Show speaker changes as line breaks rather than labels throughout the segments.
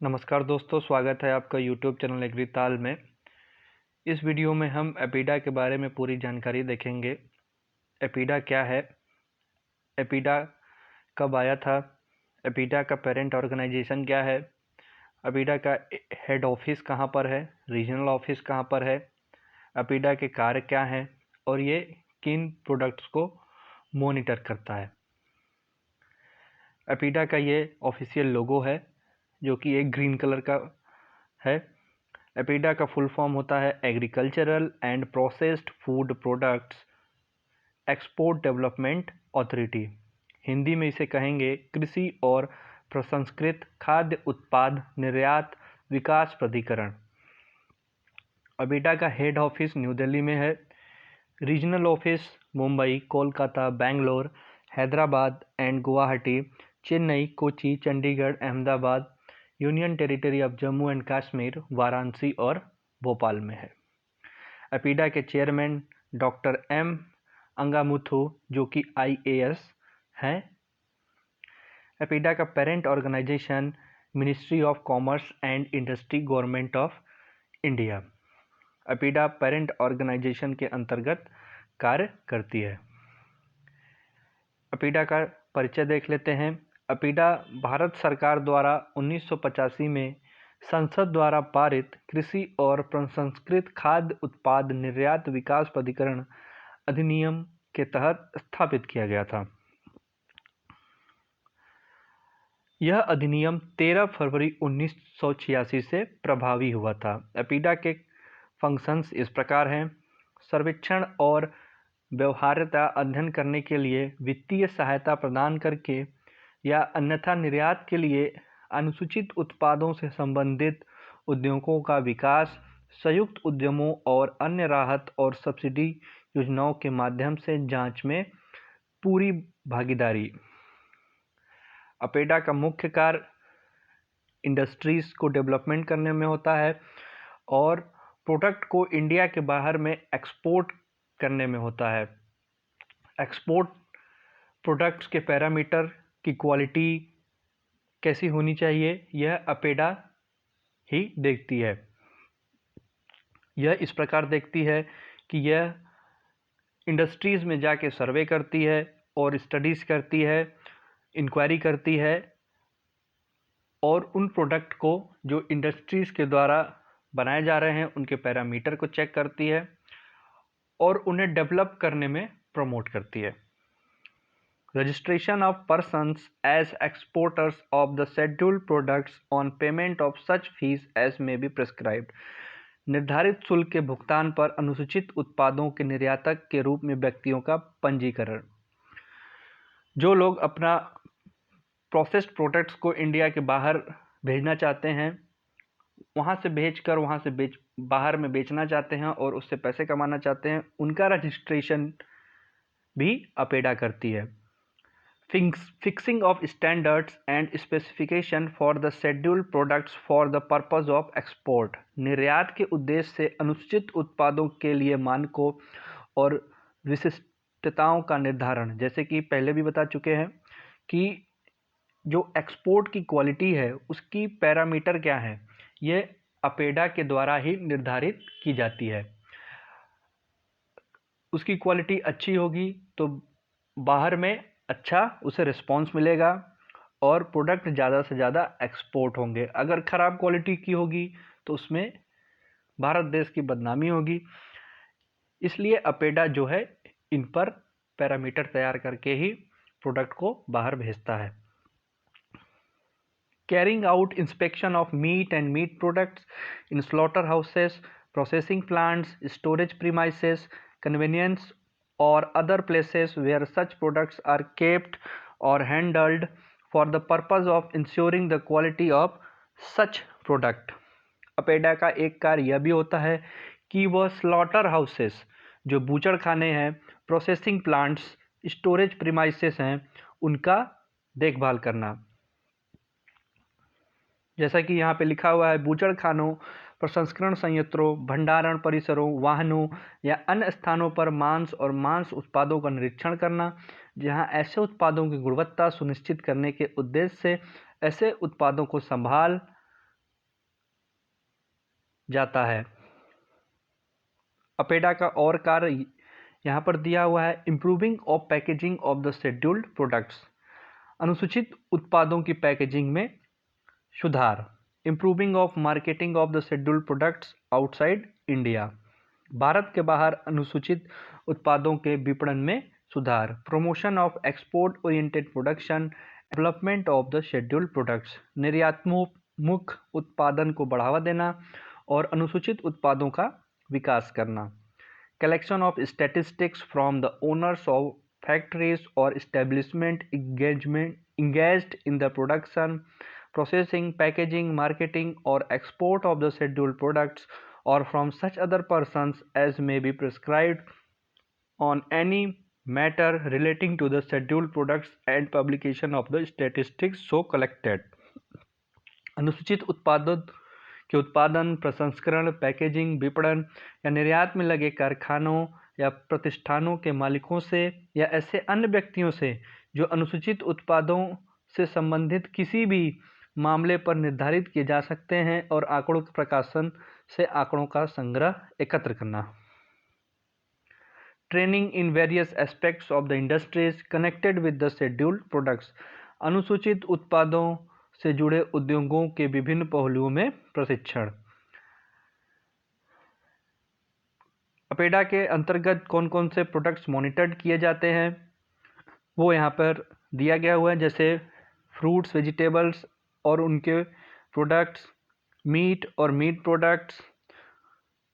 नमस्कार दोस्तों, स्वागत है आपका यूट्यूब चैनल एग्रीताल में। इस वीडियो में हम एपीडा के बारे में पूरी जानकारी देखेंगे। एपीडा क्या है, एपीडा कब आया था, एपीडा का पेरेंट ऑर्गेनाइजेशन क्या है, एपीडा का हेड ऑफिस कहाँ पर है, रीजनल ऑफिस कहाँ पर है, एपीडा के कार्य क्या हैं और ये किन प्रोडक्ट्स को मॉनिटर करता है। एपीडा का ये ऑफिशियल लोगो है जो कि एक ग्रीन कलर का है। एपीडा का फुल फॉर्म होता है agricultural and processed food products export development authority. Hindi में इसे कहेंगे कृषि और प्रसंस्कृत खाद्य उत्पाद निर्यात विकास प्राधिकरण। एपीडा का हेड ऑफिस न्यू दिल्ली में है। Regional office Mumbai, Kolkata, Bangalore, Hyderabad and Guwahati, Chennai, Kochi, Chandigarh, Ahmedabad, union territory of Jammu and Kashmir, Varanasi और भोपाल में है। एपीडा के चेयरमैन डॉक्टर एम अंगामुथु जो कि IAS हैं। एपीडा का parent organisation ministry of commerce and industry, government of India. APEDA parent organisation के अंतर्गत कार्य करती है। एपीडा का परिचय देख लेते हैं। एपीडा भारत सरकार द्वारा 1985 में संसद द्वारा पारित कृषि और प्रसंस्कृत खाद्य उत्पाद निर्यात विकास प्राधिकरण अधिनियम के तहत स्थापित किया गया था। यह अधिनियम 13 फरवरी 1986 से प्रभावी हुआ था। एपीडा के फंक्शंस इस प्रकार हैं: सर्वेक्षण और व्यवहार्यता अध्ययन करने के लिए वित्तीय सहायता प्रदान करके या अन्यथा निर्यात के लिए अनुसूचित उत्पादों से संबंधित उद्योगों का विकास, संयुक्त उद्यमों और अन्य राहत और सब्सिडी योजनाओं के माध्यम से जांच में पूरी भागीदारी। एपीडा का मुख्य कार्य इंडस्ट्रीज को डेवलपमेंट करने में होता है और प्रोडक्ट को इंडिया के बाहर में एक्सपोर्ट करने में होता है। एक्सपोर्ट प्रोडक्ट्स के पैरामीटर की क्वालिटी कैसी होनी चाहिए, यह एपीडा ही देखती है। यह इस प्रकार देखती है कि यह इंडस्ट्रीज़ में जाके सर्वे करती है और स्टडीज़ करती है, इंक्वायरी करती है और उन प्रोडक्ट को जो इंडस्ट्रीज़ के द्वारा बनाए जा रहे हैं उनके पैरामीटर को चेक करती है और उन्हें डेवलप करने में प्रमोट करती है। Registration of persons as exporters of the scheduled products on payment of such fees as may be prescribed। निर्धारित शुल्क के भुगतान पर अनुसूचित उत्पादों के निर्यातक के रूप में व्यक्तियों का पंजीकरण। जो लोग अपना प्रोसेस्ड प्रोडक्ट्स को इंडिया के बाहर भेजना चाहते हैं, वहाँ से भेजकर बाहर में बेचना चाहते हैं और उससे पैसे कमाना चाहते हैं, उनका रजिस्ट्रेशन भी एपीडा करती है। Fixing of standards and specification for the scheduled products for the purpose of export। निर्यात के उद्देश्य से अनुसूचित उत्पादों के लिए मानकों और विशिष्टताओं का निर्धारण। जैसे कि पहले भी बता चुके हैं कि जो एक्सपोर्ट की क्वालिटी है उसकी पैरामीटर क्या है, ये एपीडा के द्वारा ही निर्धारित की जाती है। उसकी क्वालिटी अच्छी होगी तो बाहर में अच्छा उसे रिस्पॉन्स मिलेगा और प्रोडक्ट ज़्यादा से ज़्यादा एक्सपोर्ट होंगे। अगर ख़राब क्वालिटी की होगी तो उसमें भारत देश की बदनामी होगी। इसलिए एपीडा जो है इन पर पैरामीटर तैयार करके ही प्रोडक्ट को बाहर भेजता है। Carrying out inspection of meat and meat products in slaughter houses, processing plants, storage premises, convenience or other places where such products are kept or handled for the purpose of ensuring the quality of such product। APEDA का एक कार्य यह भी होता है कि वह slaughter houses जो बूचड़ खाने हैं, प्रोसेसिंग प्लांट्स, स्टोरेज प्रीमाइसेस हैं, उनका देखभाल करना। जैसा कि यहाँ पे लिखा हुआ है, बूचड़ खानों, प्रसंस्करण संयंत्रों, भंडारण परिसरों, वाहनों या अन्य स्थानों पर मांस और मांस उत्पादों का निरीक्षण करना, जहां ऐसे उत्पादों की गुणवत्ता सुनिश्चित करने के उद्देश्य से ऐसे उत्पादों को संभाल जाता है। अपेडा का और कार्य यहाँ पर दिया हुआ है, improving of packaging of the scheduled products, अनुसूचित उत्पादों की पैकेजिंग में सुधार। Improving of marketing of the scheduled products outside India, भारत के बाहर अनुसूचित उत्पादों के विपणन में सुधार। Promotion of export oriented production, development of the scheduled products, निर्यातोन्मुख उत्पादन को बढ़ावा देना और अनुसूचित उत्पादों का विकास करना। Collection of statistics from the owners of factories और establishment engaged in the production, processing, packaging, marketing or export of the scheduled products or from such other persons as may be prescribed on any matter relating to the scheduled products and publication of the statistics so collected। अनुसूचित उत्पादों के उत्पादन, प्रसंस्करण, packaging, विपणन या निर्यात में लगे कारखानों या प्रतिष्ठानों के मालिकों से या ऐसे अन्य व्यक्तियों से जो अनुसूचित उत्पादों से संबंधित किसी भी मामले पर निर्धारित किए जा सकते हैं, और आंकड़ों के प्रकाशन से आंकड़ों का संग्रह एकत्र करना। Training in various aspects of the industries connected with the scheduled products, अनुसूचित उत्पादों से जुड़े उद्योगों के विभिन्न पहलुओं में प्रशिक्षण। अपेडा के अंतर्गत कौन कौन से प्रोडक्ट्स मॉनिटर्ड किए जाते हैं वो यहाँ पर दिया गया हुआ है, जैसे फ्रूट्स, वेजिटेबल्स और उनके प्रोडक्ट्स, मीट और मीट प्रोडक्ट्स,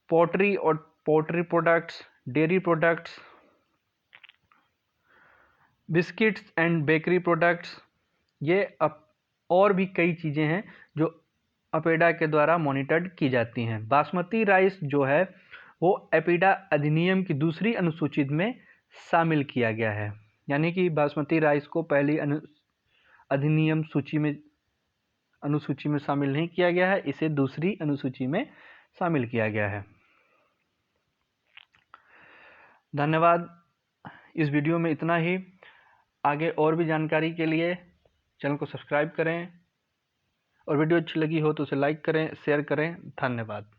पोट्री और poultry products, dairy products, biscuits and bakery products. ये और भी कई चीज़ें हैं जो अपेडा के द्वारा मॉनिटर्ड की जाती हैं। बासमती राइस जो है वो अपेडा अधिनियम की दूसरी अनुसूची में शामिल किया गया है, यानी कि बासमती राइस को पहली अधिनियम अनुसूची में शामिल नहीं किया गया है, इसे दूसरी अनुसूची में शामिल किया गया है। धन्यवाद। इस वीडियो में इतना ही। आगे और भी जानकारी के लिए चैनल को सब्सक्राइब करें और वीडियो अच्छी लगी हो तो उसे लाइक करें, शेयर करें। धन्यवाद।